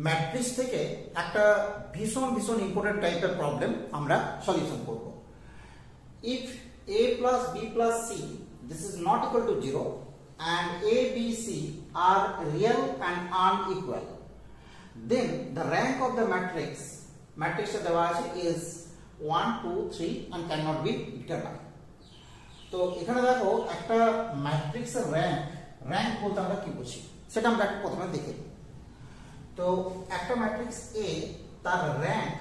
Matrix থেকে একটা ভীষণ ভীষণ ইম্পর্টেন্ট টাইপের প্রবলেম আমরা সলিউশন করব। If a plus b plus c this is not equal to 0 and a b c are real and unequal, then the rank of the matrix দেওয়া আছে is 1 2 3 and cannot be determined. তো এখানে দেখো একটা ম্যাট্রিক্সের rank বলতে আমরা কি বুঝি সেটা আমরা একটু প্রথমে দেখে নিই। তো একটা ম্যাট্রিক্স A তার rank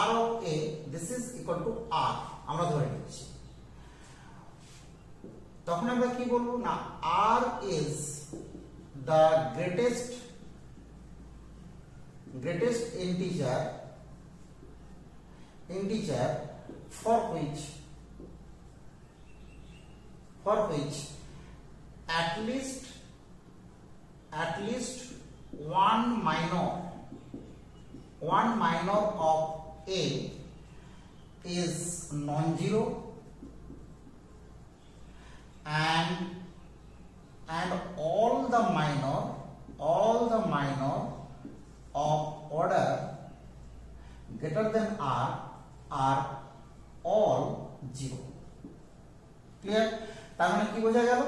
R of A this is equal to R আমরা ধরে নিচ্ছি। তখন আমরা কি বলবো না R is the greatest integer for which at least one minor of A is non-zero and all the minor of order greater than R are all zero. Clear? তার মানে কি বোঝা গেল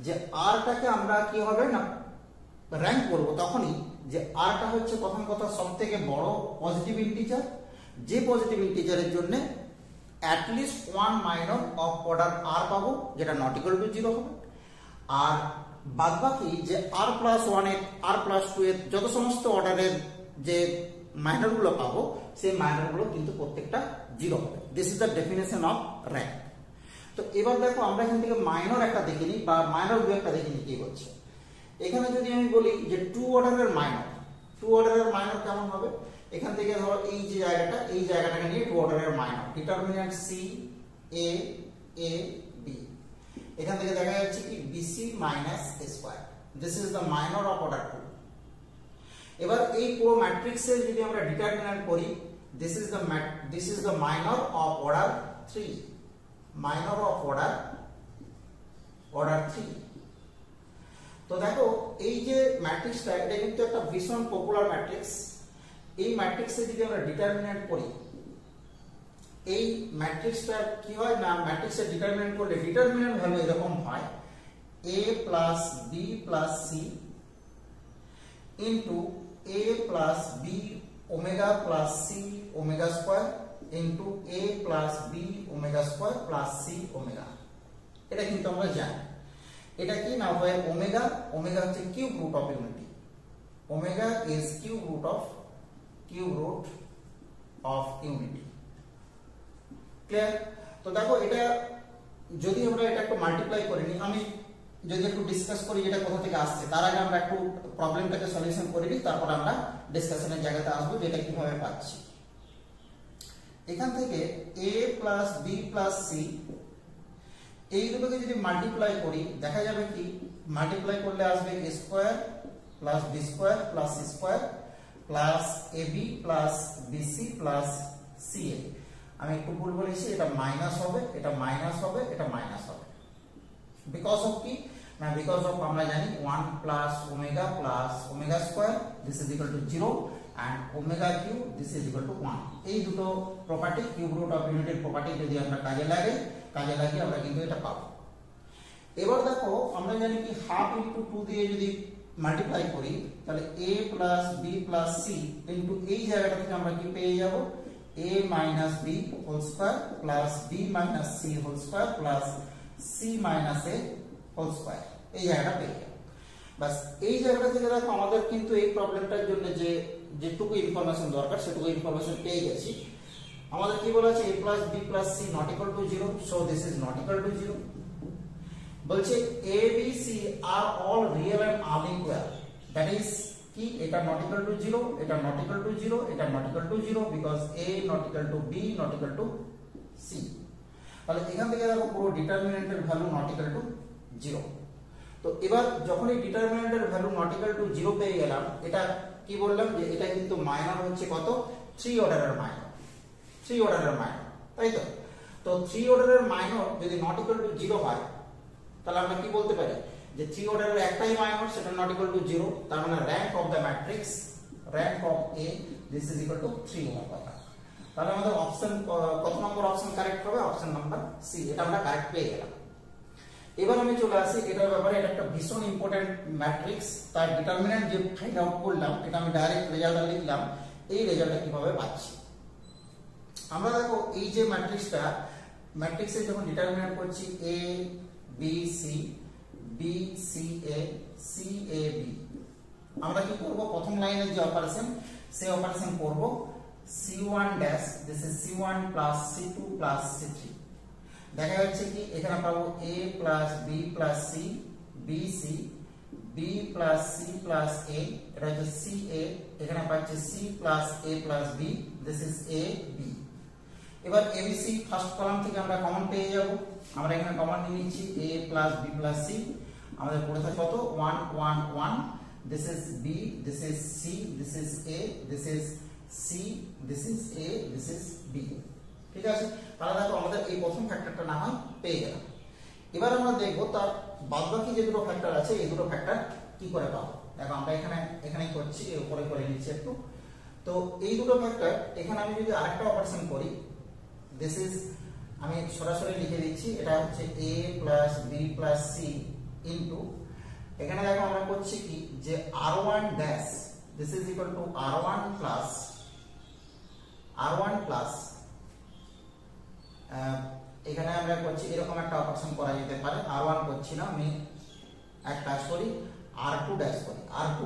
যে R টাকে আমরা কি হবে না র্যাঙ্ক করব তখনই যে R টা হচ্ছে প্রথম কথা সবথেকে বড় পজিটিভ ইন্টিজার, যে পজিটিভ ইন্টিজারের জন্য at least one minor of order R পাবো যেটা not equal to 0 হবে, আর বাদবাকি যে R plus 1 এর R plus 2 এর যত সমস্ত অর্ডারের যে মাইনর গুলো পাবো সেই মাইনর গুলো কিন্তু প্রত্যেকটা 0 হবে। This is the definition of rank. তো এবার দেখো আমরা এখান থেকে মাইনর একটা দেখে নিই বা মাইনর দু একটা দেখে নিই কি বলছে। এখানে যদি আমি বলি যে 2 অর্ডারের মাইনর কেমন হবে, এখান থেকে ধরো এই যে জায়গাটাকে নিয়ে 2 অর্ডারের minor determinant C A A B, এখান থেকে দেখা যাচ্ছে কি BC minus A square, this is the minor of order 2। এবার এই পুরো ম্যাট্রিক্সের যদি আমরা ডিটারমিন্যান্ট করি this is the minor of order 3, order 3। তো দেখো এই যে ম্যাট্রিক্সটা এটা কিন্তু একটা ভীষণ পপুলার ম্যাট্রিক্স। এই ম্যাট্রিক্সে যদি আমরা ডিটারমিন্যান্ট করি এই ম্যাট্রিক্সটা কি হয় না ম্যাট্রিক্সের ডিটারমিন্যান্ট করলে ডিটারমিন্যান্ট ভ্যালু এরকম হয় a plus b plus c into a plus b omega plus c omega square into a plus b omega square plus c omega। এটা কিন্তু আমরা জানি এটা কি না হয় ওমেগা হচ্ছে cube root of unity, omega is cube root of unity. Clear? তো দেখো এটা যদি আমরা এটা একটু মাল্টিপ্লাই করে নিই, আমি যদি একটু ডিসকাস করি এটা কোথা থেকে আসছে তার আগে আমরা একটু প্রবলেমটাকে সলিউশন করে নিই, তারপর আমরা ডিসকাশনের জায়গাতে আসবো যে এটা কিভাবে পাচ্ছি। এখান থেকে a plus b plus c এই দুটোকে যদি মাল্টিপ্লাই করি দেখা যাবে কি মাল্টিপ্লাই করলে আসবে a square plus b square plus c square plus ab plus bc plus ca। আমি একটু ভুল বলেছি, এটা মাইনাস হবে, এটা মাইনাস হবে, এটা মাইনাস হবে। বিকজ অফ কি না বিকজ অফ আমরা জানি 1 plus omega square this is equal to 0 and omega cube this is equal to 1। এই দুটো প্রপার্টি কিউব রুট অফ ইউনিটির প্রপার্টি যদি আমরা কাজে লাগিয়ে আমরা কিন্তু এটা পাবো। এবার দেখো আমরা জানি কি হাফ ইনটু 2 দিয়ে যদি মাল্টিপ্লাই করি তাহলে a plus b plus c into এই জায়গাটা থেকে আমরা কি পেয়ে যাব a minus b whole square plus b minus c whole square plus c minus a whole square, এই জায়গাটা পেয়ে যাব। বাস এই জায়গাটা থেকে দেখো আমাদের কিন্তু এই প্রবলেমটার জন্য যেটুকু ইনফরমেশন দরকার সেটুকু ইনফরমেশন পেয়ে গেছি। আমাদের কি বলা আছে a plus b plus c not equal to 0, so this is not equal to 0। বলছে a b c are all real and unequal, that is কি এটা not equal to 0, এটা not equal to 0, এটা not equal to 0 because a not equal to b not equal to c। তাহলে এখান থেকে দেখো পুরো ডিটারমিন্যান্টের ভ্যালু not equal to 0। তো এবার যখন এই ডিটারমিন্যান্টের ভ্যালু not equal to 0 পেয়ে গেলাম, এটা কি বললাম যে এটা কিন্তু মাইনর হচ্ছে কত 3 অর্ডারের মাইনর, তাই তো। তো 3 অর্ডারের মাইনর যদি not equal to 0 হয় তাহলে আমরা কি বলতে পারি যে 3 অর্ডারের একটাই মাইনর সেটা not equal to 0, তার মানে rank of the matrix rank of A this is equal to 3 over পাতা। তাহলে আমাদের অপশন কত নম্বর অপশন কারেক্ট হবে? অপশন নাম্বার সি, এটা আমরা কারেক্ট পেয়ে গেলাম। এবার আমি চলে আসি এটার ব্যাপারে। এটা একটা ভীষণ ইম্পর্টেন্ট ম্যাট্রিক্স, তার ডিটারমিন্যান্ট যে ফাইন্ড আউট করলাম, এটা আমি ডাইরেক্ট রেজাল্টটা লিখলাম। এই রেজাল্টটা কিভাবে পাচ্ছি আমরা দেখো, এই যে ম্যাট্রিক্সে যখন ডিটারমিন্যান্ট করছি A B C, B C A, C A B, আমরা কি করব? প্রথম লাইনের যে অপারেশন, সেই অপারেশন করব C1 dash, this is C1 plus C2 plus C3। দেখা যাচ্ছে কি এখানে পাবো A plus B plus C, B C, B plus C plus A, এটা হচ্ছে C A, এখানে পাচ্ছি C plus A plus B, this is A B। এবার ABC ফার্স্ট কলাম থেকে আমরা কমন পেয়ে যাব। আমরা এখানে কমন নিয়ে নিচ্ছি A plus B plus C, আমাদের পড়ে থাকে কত? 1 1 1, this is B, this is C, this is A, this is C, this is A, this is B। ঠিক আছে, তাহলে দেখো আমাদের এই প্রথম ফ্যাক্টরটা না হয় পেয়ে গেলাম। এবার আমরা দেখব তার বাদবাকি যে দুটো ফ্যাক্টর আছে, এই দুটো ফ্যাক্টর কি করে পাবো। দেখো আমরা এখানেই করছি, এর উপরে করে নিচ্ছি একটু। তো এই দুটো ফ্যাক্টর এখানে আমি যদি আরেকটা অপারেশন করি, দিস ইজ, আমি সরাসরি লিখে দিচ্ছি, এটা হচ্ছে A plus B plus C into, এখানে দেখো আমরা করছি কি যে R1 dash, this is equal to R1 plus এখানে আমরা করছি এরকম একটা অপারেশন করা যেতে পারে। R1 করছি না, আমি এক কাজ করি, R2 ড্যাশ করি। R2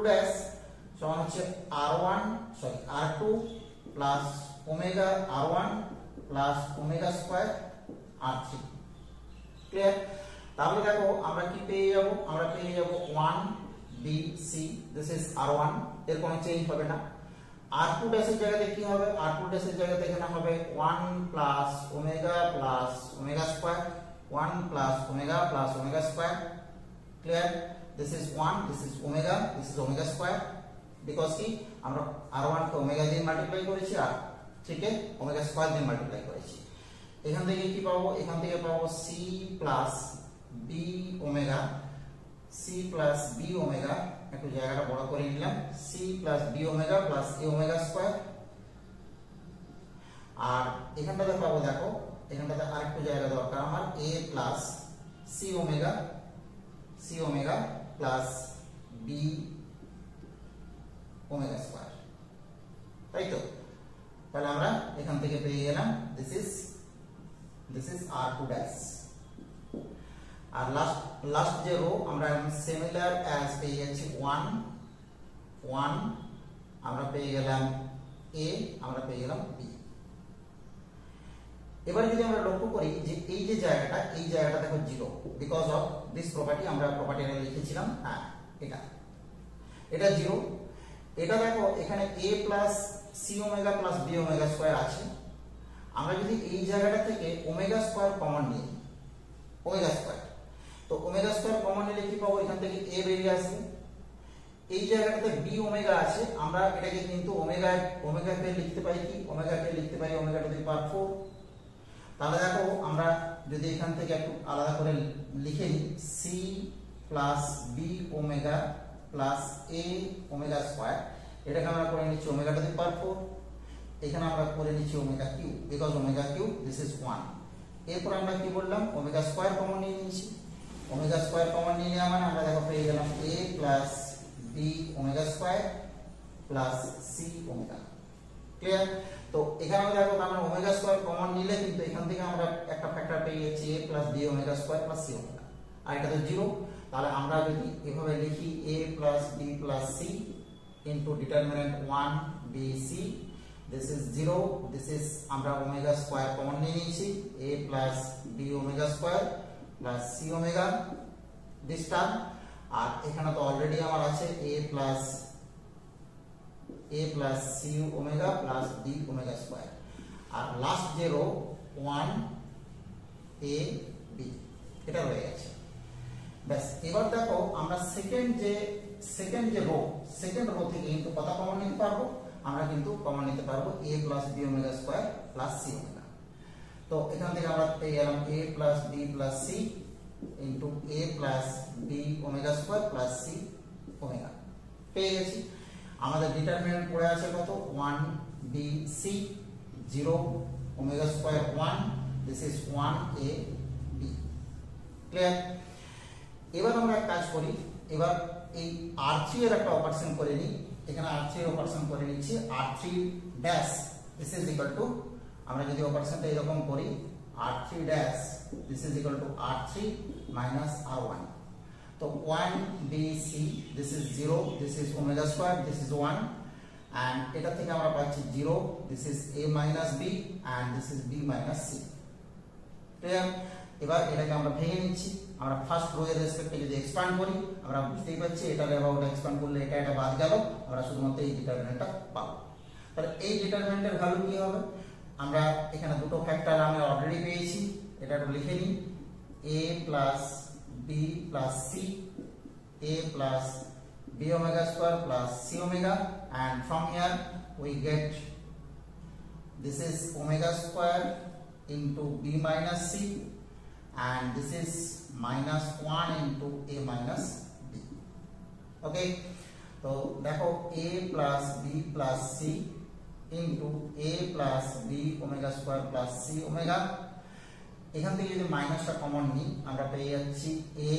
ড্যাশ সমান হচ্ছে R2 plus omega R1 plus omega square R3। Clear? তাহলে দেখো আমরা কি পেয়ে যাব? আমরা পেয়ে যাব 1 B C, this is R1, এর কোনো চেঞ্জ হবে না। R2 ড্যাশের জায়গাতে কি হবে? R2 ড্যাশের জায়গাতে এখানে হবে 1 plus omega square, 1 plus omega square. Clear? This is 1, this is omega square, because কি আমরা R1 কে ওমেগা দিয়ে মাল্টিপ্লাই করেছি আর ঠিক ওমেগা স্কয়ার দিয়ে মাল্টিপ্লাই করেছি। এখান থেকে কি পাবো? এখান থেকে পাবো C প্লাস B ওমেগা, একটু জায়গাটা বড় করে নিলাম, C plus B omega plus A omega square. আর এখানটাতে পাবো, দেখো এখানটাতে আরেকটু জায়গা দরকার আমার, A plus C omega plus B omega square, তাই তো? তাহলে আমরা এখান থেকে পেয়ে গেলাম দিস ইজ R2 ড্যাশ। আর লাস্ট যে রো আমরা সিমিলার অ্যাজ পেয়ে যাচ্ছি 1 আমরা পেয়ে গেলাম A, আমরা পেয়ে গেলাম B। এবার যদি আমরা লক্ষ্য করি যে এই যে জায়গাটা, এই জায়গাটা দেখো 0, বিকজ অফ দিস প্রপার্টি, আমরা প্রপার্টিটা লিখেছিলাম, হ্যাঁ এটা 0। এটা দেখো এখানে A plus C omega plus B omega square আছে। আমরা যদি এই জায়গাটা থেকে ওমেগা স্কয়ার কমন নিই, ওমেগা স্কয়ার, তো ওমেগা স্কয়ার কমন নিলে কি পাবো? এখান থেকে A বেরিয়ে আসবে। এই জায়গাটাতে B ওমেগা আছে, আমরা এটাকে কিন্তু ওমেগাকে লিখতে পারি কি? ওমেগাকে লিখতে পারি ওমেগা টু দি পাওয়ার 4। তাহলে দেখো আমরা যদি এখান থেকে একটু আলাদা করে লিখে নিই, C plus B omega plus A omega square, এটাকে আমরা করে নিচ্ছি ওমেগা টু দি পাওয়ার 4। এখানে আমরা করে নিচ্ছি omega cube, because omega cube this is 1। এরপর আমরা কি বললাম? ওমেগা স্কয়ার কমন নিয়ে নিয়েছি। ওমেগা স্কয়ার কমন নিয়ে নেওয়া মানে আমরা দেখো পেয়ে গেলাম A plus B omega square plus C omega. Clear? তো এখানে আমরা দেখো আমরা ওমেগা স্কয়ার কমন নিলে কিন্তু এখান থেকে আমরা একটা ফ্যাক্টর পেয়ে যাচ্ছি A plus B omega square plus C omega, আর এটা তো 0। তাহলে আমরা যদি এভাবে লিখি A plus B plus C into determinant 1 B C, this is 0, this is আমরা ওমেগা স্কয়ার কমন নিয়ে নিয়েছি, A plus B omega square plus C omega this term. আর এখানে তো অলরেডি আমার আছে A plus C omega plus B omega square. আর last যে রো 1 A B এটা রয়ে গেছে। ব্যাস, এবার দেখো আমরা সেকেন্ড যে রো থেকে কিন্তু কত কমন নিতে পারবো? আমরা কিন্তু কমন নিতে পারবো A plus B omega square plus C omega. তো এখান থেকে আমরা পেয়ে গেলাম A plus B plus C into A plus B omega square plus C omega পেয়ে গেছি। আমাদের ডিটারমিনেন্ট পড়ে আছে কত 1 b c 0 omega square 1 this is 1 a b clear. এবার আমরা এক কাজ করি, এবার এই r3 এর একটা অপারেশন করে নিই। এখানে r3 এর অপারেশন করে নিচ্ছি, r3 dash this is equal to, আমরা যদি অপারেশনটা এরকম করি r3 dash this is equal to r3 minus r1, তো 1 b c this is 0 this is omega square this is 1 and এটা থেকে আমরা পাচ্ছি 0 this is a minus b and this is b minus c clear. এবার এটাকে আমরা ভেঙে নিচ্ছি, আমরা ফার্স্ট রো এর রেসপেক্টে যদি এক্সপ্যান্ড করি আমরা বুঝতেই পাচ্ছি এটার অ্যাবাউট এক্সপ্যান্ড করলে এটা বাদ গেল, আমরা শুধুমাত্র এই ডিটারমিনেন্টটা পাবো। তাহলে এই ডিটারমিনেন্টের ভ্যালু কি হবে, আমরা এখানে দুটো ফ্যাক্টর আমরা অলরেডি পেয়েছি, এটা একটু লিখে নিই a plus b plus c, a plus b omega square plus c omega, and from here we get this is omega square into b minus c and this is minus 1 into a minus b. Okay, so দেখো a plus b plus c into a plus b omega square plus c omega, এখান থেকে যদি মাইনাসটা common নিই আমরা পেয়ে যাচ্ছি a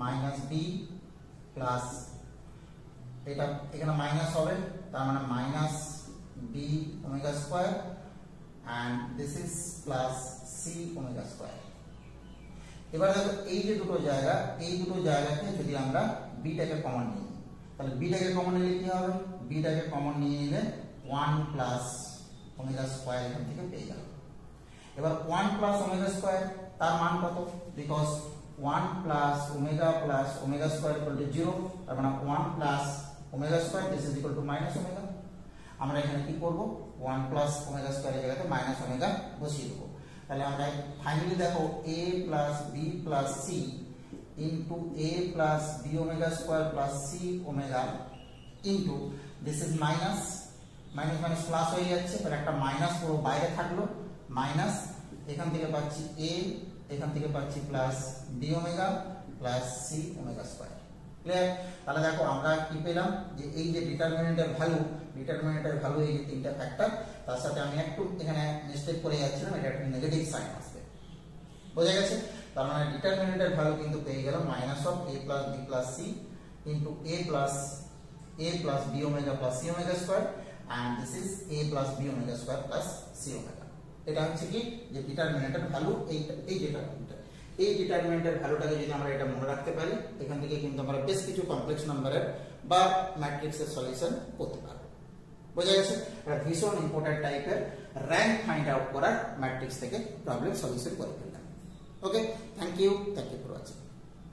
minus b plus এটা এখানে মাইনাস হবে তার মানে minus b omega square and this is plus c omega square. এবার দেখো এই যে দুটো জায়গা, এই দুটো জায়গাতে যদি আমরা b টাকে কমন নিই তাহলে b টাকে কমন নিলে কি হবে, b টাকে কমন নিয়ে নিলে 1 প্লাস ওমেগা স্কয়ার এখান থেকে পেয়ে যাবে। এবার 1 প্লাস ওমেগা স্কয়ার তার মান কত, because 1 plus omega square equal to 0, তার মানে 1 plus omega square this is equal to minus omega। আমরা এখানে কি করব 1 plus omega square এর জায়গাতে minus omega বসিয়ে দেব। তাহলে আমরা ফাইনালি দেখো a plus b plus c into a plus b omega square plus c omega into this is minus minus plus হয়ে যাচ্ছে, তাহলে একটা মাইনাস পুরো বাইরে থাকলো, মাইনাস এখান থেকে পাচ্ছি a, এখান থেকে পাচ্ছি plus b omega plus c omega square clear. তাহলে দেখো আমরা কি পেলাম যে এই যে ডিটারমিনেন্টের ভ্যালু এই যে তিনটা ফ্যাক্টর, তার সাথে আমি একটু এখানে মিস্টেক করে যাচ্ছিলাম, এটা একটা নেগেটিভ সাইন আসবে, বোঝা গেছে। তার মানে ডিটারমিনেন্টের ভ্যালু কিন্তু পেয়ে গেলাম minus of a plus b plus c into a plus b omega plus c omega square and this is a plus b omega square plus c omega. এটা হচ্ছে কি যে ডিটারমিনেন্টের ভ্যালু, এই ডিটারমিনেন্টের ভ্যালুটাকে যদি আমরা এটা মনে রাখতে পারি এখান থেকে কিন্তু আমরা বেশ কিছু কমপ্লেক্স নাম্বারের বা ম্যাট্রিক্সের সলিউশন করতে পারবো, বোঝা গেছে। এটা ভীষণ ইম্পর্টেন্ট টাইপের র্যাঙ্ক ফাইন্ড আউট করার ম্যাট্রিক্স থেকে প্রবলেম সলিউশন করে ফেললাম। ওকে, থ্যাংক ইউ ফর ওয়াচিং।